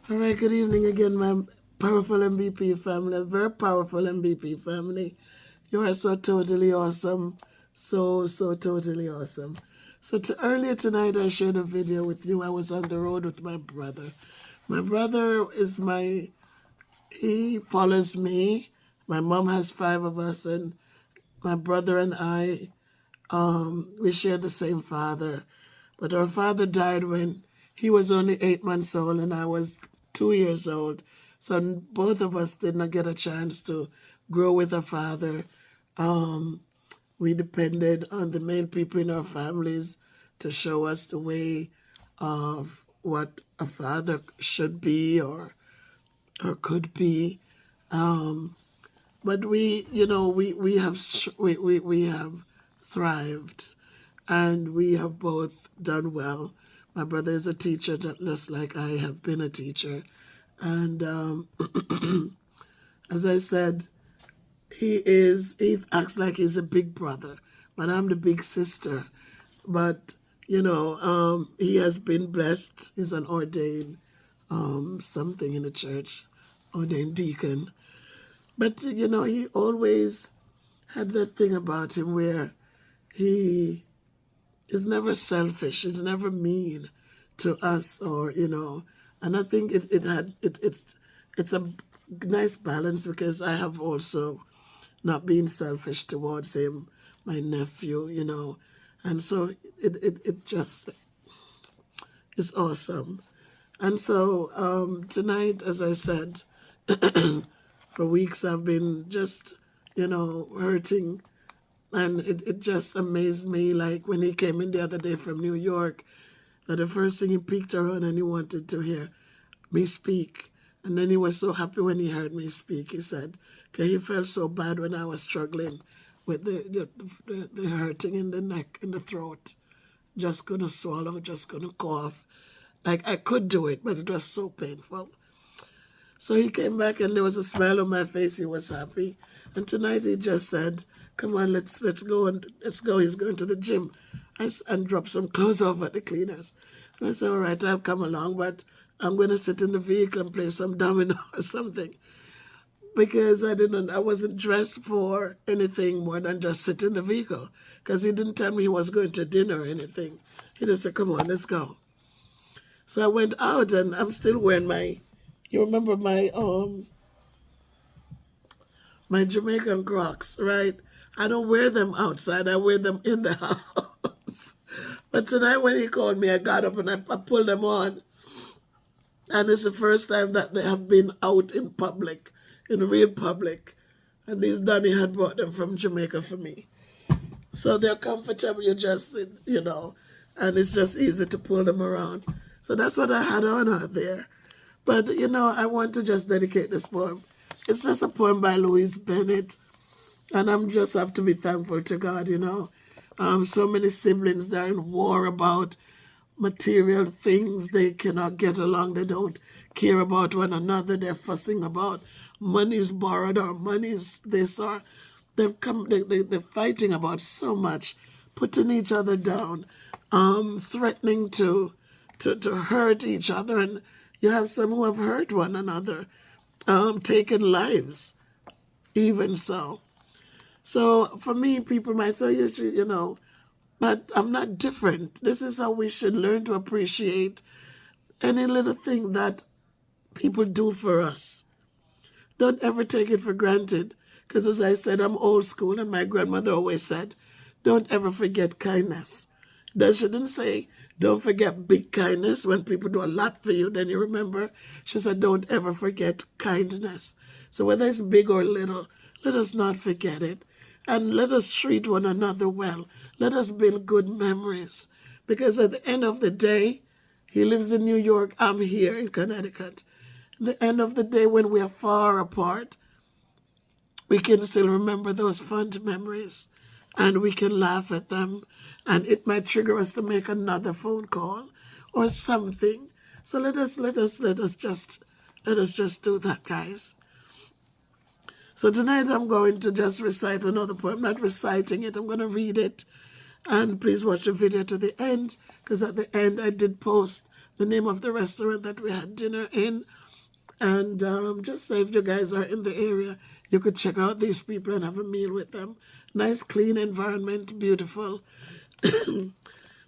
All right, good evening again, my powerful MVP family, very powerful MVP family. You are so totally awesome. So totally awesome. So earlier tonight, I shared a video with you. I was on the road with my brother. My brother is he follows me. My mom has five of us, and my brother and I, we share the same father. But our father died when he was only 8 months old and I was 2 years old. So both of us did not get a chance to grow with a father. We depended on the main people in our families to show us the way of what a father should be or could be. But we have thrived, and we have both done well. My brother is a teacher, just like I have been a teacher, and as I said, he acts like he's a big brother, but I'm the big sister. But he has been blessed. He's an ordained something in the church, ordained deacon. But he always had that thing about him where he is never selfish. He's never mean to us, and I think it's a nice balance because I have also not been selfish towards him, my nephew, and so it just is awesome. And so tonight, as I said, for weeks I've been just hurting. And it just amazed me, like when he came in the other day from New York, that the first thing he peeked around and he wanted to hear me speak. And then he was so happy when he heard me speak. He said, okay, he felt so bad when I was struggling with the hurting in the neck, in the throat. Just couldn't swallow, just couldn't cough. Like I could do it, but it was so painful. So he came back and there was a smile on my face. He was happy. And tonight he just said, come on, let's go and let's go. He's going to the gym. And dropped some clothes off at the cleaners. And I said, all right, I'll come along, but I'm going to sit in the vehicle and play some domino or something. Because I wasn't dressed for anything more than just sit in the vehicle. Because he didn't tell me he was going to dinner or anything. He just said, come on, let's go. So I went out and I'm still wearing you remember my Jamaican Crocs, right? I don't wear them outside. I wear them in the house. But tonight when he called me, I got up and I pulled them on. And it's the first time that they have been out in public, in real public. And these Donnie had brought them from Jamaica for me. So they're comfortable. You just sit, and it's just easy to pull them around. So that's what I had on out there. But, I want to just dedicate this poem. It's just a poem by Louise Bennet. And I'm just have to be thankful to God, So many siblings that are in war about material things. They cannot get along. They don't care about one another. They're fussing about money's borrowed or money's this or they're fighting about so much, putting each other down, threatening to hurt each other. And you have some who have hurt one another, taken lives, even so. So for me, people might say, but I'm not different. This is how we should learn to appreciate any little thing that people do for us. Don't ever take it for granted. Because as I said, I'm old school, and my grandmother always said, don't ever forget kindness. They shouldn't say, don't forget big kindness. When people do a lot for you, then you remember. She said, don't ever forget kindness. So whether it's big or little, let us not forget it. And let us treat one another well. Let us build good memories. Because at the end of the day, he lives in New York, I'm here in Connecticut. At the end of the day, when we are far apart, we can still remember those fond memories. And we can laugh at them. And it might trigger us to make another phone call or something. So let us just do that, guys. So tonight I'm going to just recite another poem. I'm not reciting it, I'm going to read it. And please watch the video to the end, because at the end I did post the name of the restaurant that we had dinner in. And just say if you guys are in the area, you could check out these people and have a meal with them. Nice, clean environment, beautiful.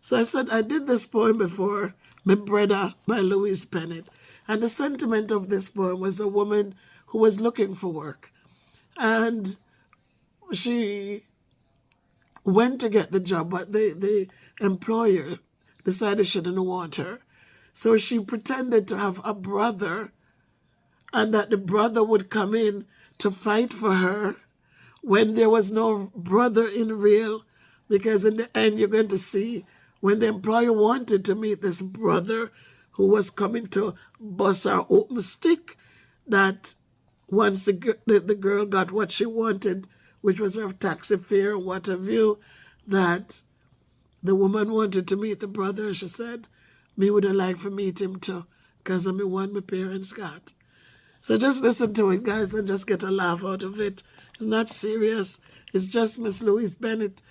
So I said, I did this poem before, Bredda by Louise Bennet. And the sentiment of this poem was a woman who was looking for work. And she went to get the job, but the employer decided she didn't want her. So she pretended to have a brother, and that the brother would come in to fight for her when there was no brother in real, because in the end you're going to see when the employer wanted to meet this brother who was coming to bust her open stick, that once the girl got what she wanted, which was her taxi fare and what have you, that the woman wanted to meet the brother. She said, me would have liked to meet him too, because I'm the one my parents got. So just listen to it, guys, and just get a laugh out of it. It's not serious. It's just Miss Louise Bennet,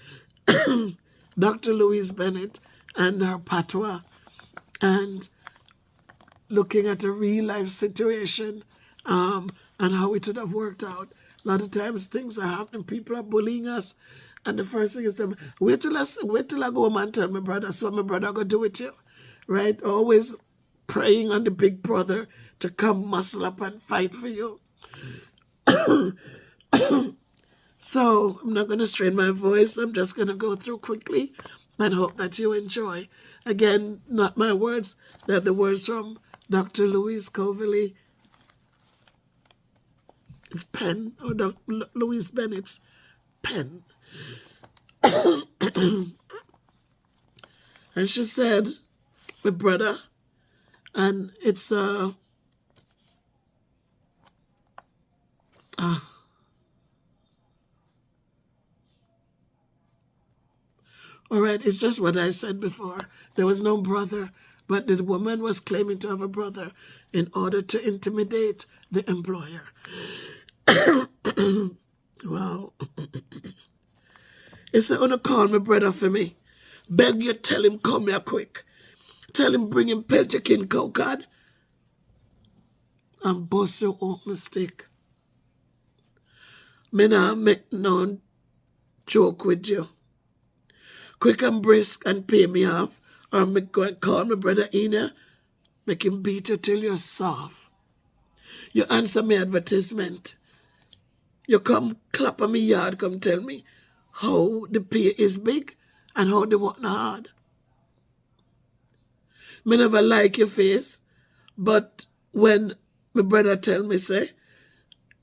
Dr. Louise Bennet, and her patois, and looking at a real-life situation and how it would have worked out. A lot of times things are happening. People are bullying us. And the first thing is, wait till I go home and tell my brother, so my brother going to do it you. Right? Always praying on the big brother to come muscle up and fight for you. So I'm not going to strain my voice. I'm just going to go through quickly and hope that you enjoy. Again, not my words. They're the words from Dr. Louise Coverley. It's pen, or Dr. Louise Bennet's pen. And she said, my brother, and it's all right, it's just what I said before. There was no brother, but the woman was claiming to have a brother in order to intimidate the employer. Wow. He said, "Wanna call my brother for me? Beg you tell him come here quick. Tell him bring him Pelchikin cowcard and bust your open stick. Me not make no joke with you. Quick and brisk and pay me off, or me go and call my brother in here, make him beat you till you're soft. You answer me advertisement. You come clap on me yard, come tell me how the pay is big and how they work hard. Me never like your face, but when my brother tell me, say,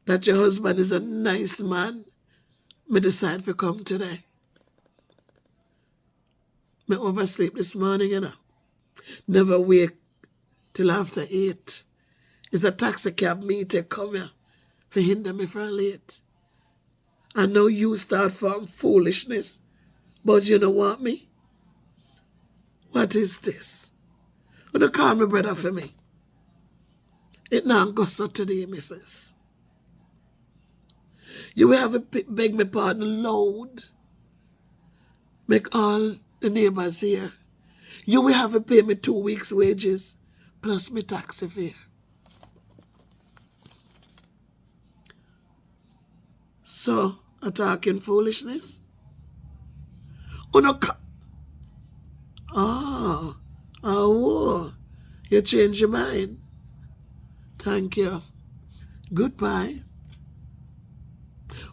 that your husband is a nice man, me decide to come today. Me oversleep this morning, you know. Never wake till after 8. It's a taxi cab me take come here to hinder me from late. I know you start from foolishness, but you know what me? What is this? You don't call me brother for me. It now go so today, missus. You will have to beg me pardon loud. Make all the neighbors here. You will have to pay me 2 weeks' wages plus me taxi fare. So, a talking foolishness? You change your mind. Thank you. Goodbye.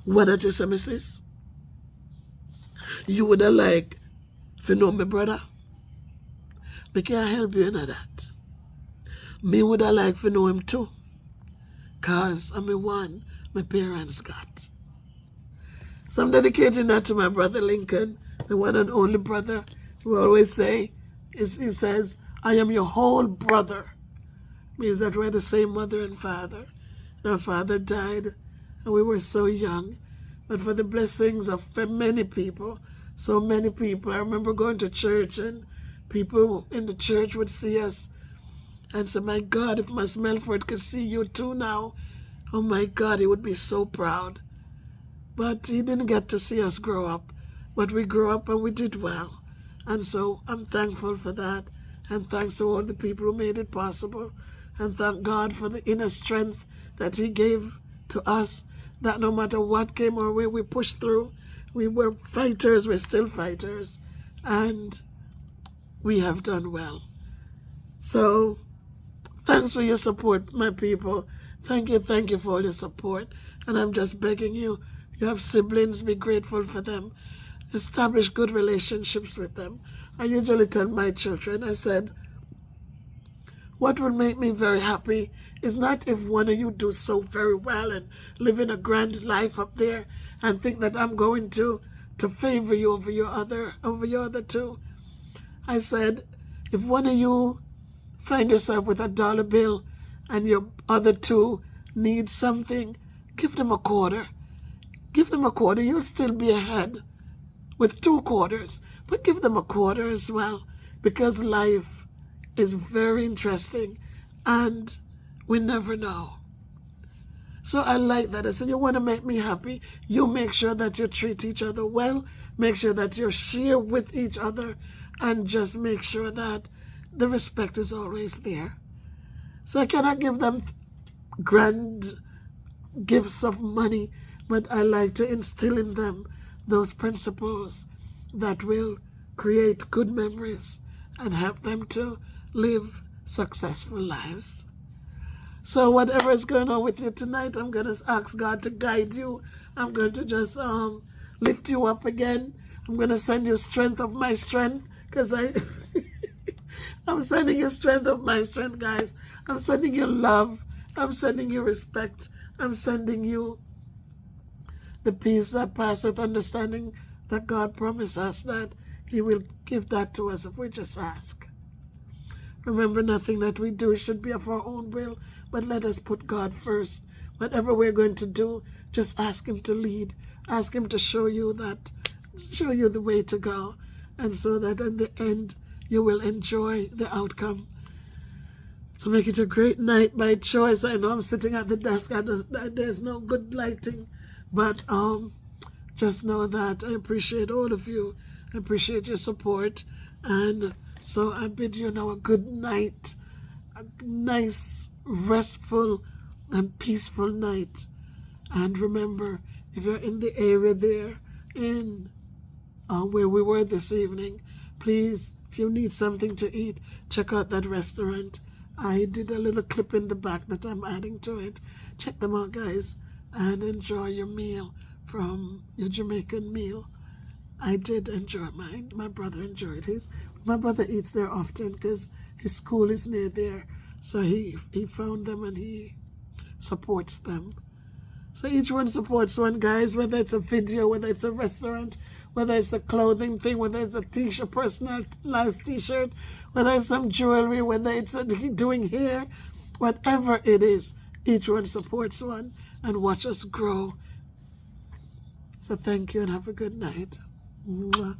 What did you say, missus? You would have liked to know me brother? Me can't help you in that. Me would have liked to know him too. Cause I'm the one my parents got. So I'm dedicating that to my brother Lincoln, the one and only brother. We always say, he says, I am your whole brother. Means that we're the same mother and father. Our father died and we were so young. But for the blessings of many people, so many people. I remember going to church and people in the church would see us and say, my God, if Miss Melford could see you too now, oh my God, he would be so proud. But he didn't get to see us grow up. But we grew up and we did well. And so I'm thankful for that. And thanks to all the people who made it possible. And thank God for the inner strength that He gave to us, that no matter what came our way, we pushed through. We were fighters, we're still fighters, and we have done well. So, thanks for your support, my people. Thank you for all your support. And I'm just begging you, you have siblings, be grateful for them. Establish good relationships with them. I usually tell my children, I said, what will make me very happy is not if one of you do so very well and living a grand life up there and think that I'm going to favor you over your other two. I said, if one of you find yourself with $1 bill and your other two need something, give them a quarter. Give them a quarter. You'll still be ahead with 2 quarters, but give them a quarter as well, because life is very interesting and we never know. So I like that. I said, you want to make me happy? You make sure that you treat each other well, make sure that you share with each other, and just make sure that the respect is always there. So I cannot give them grand gifts of money, but I like to instill in them those principles that will create good memories and help them to live successful lives. So whatever is going on with you tonight, I'm going to ask God to guide you. I'm going to just lift you up again. I'm going to send you strength of my strength, because I'm sending you strength of my strength, guys. I'm sending you love. I'm sending you respect. I'm sending you the peace that passeth understanding, that God promised us that He will give that to us if we just ask. Remember, nothing that we do should be of our own will, but let us put God first. Whatever we're going to do, just ask Him to lead. Ask Him to show you the way to go, and so that in the end you will enjoy the outcome. So make it a great night by choice. I know I'm sitting at the desk. There's no good lighting, but just know that I appreciate all of you. I appreciate your support, and so I bid you now a good night, a nice, restful, and peaceful night. And remember, if you're in the area there, in where we were this evening, please, if you need something to eat, check out that restaurant. I did a little clip in the back that I'm adding to it. Check them out, guys, and enjoy your meal from your Jamaican meal. I did enjoy mine. My brother enjoyed his. My brother eats there often because his school is near there. So he found them and he supports them. So each one supports one, guys, whether it's a video, whether it's a restaurant, whether it's a clothing thing, whether it's a t-shirt, personalized t-shirt, whether it's some jewelry, whether it's doing hair, whatever it is, each one supports one and watch us grow. So thank you and have a good night. Mwah.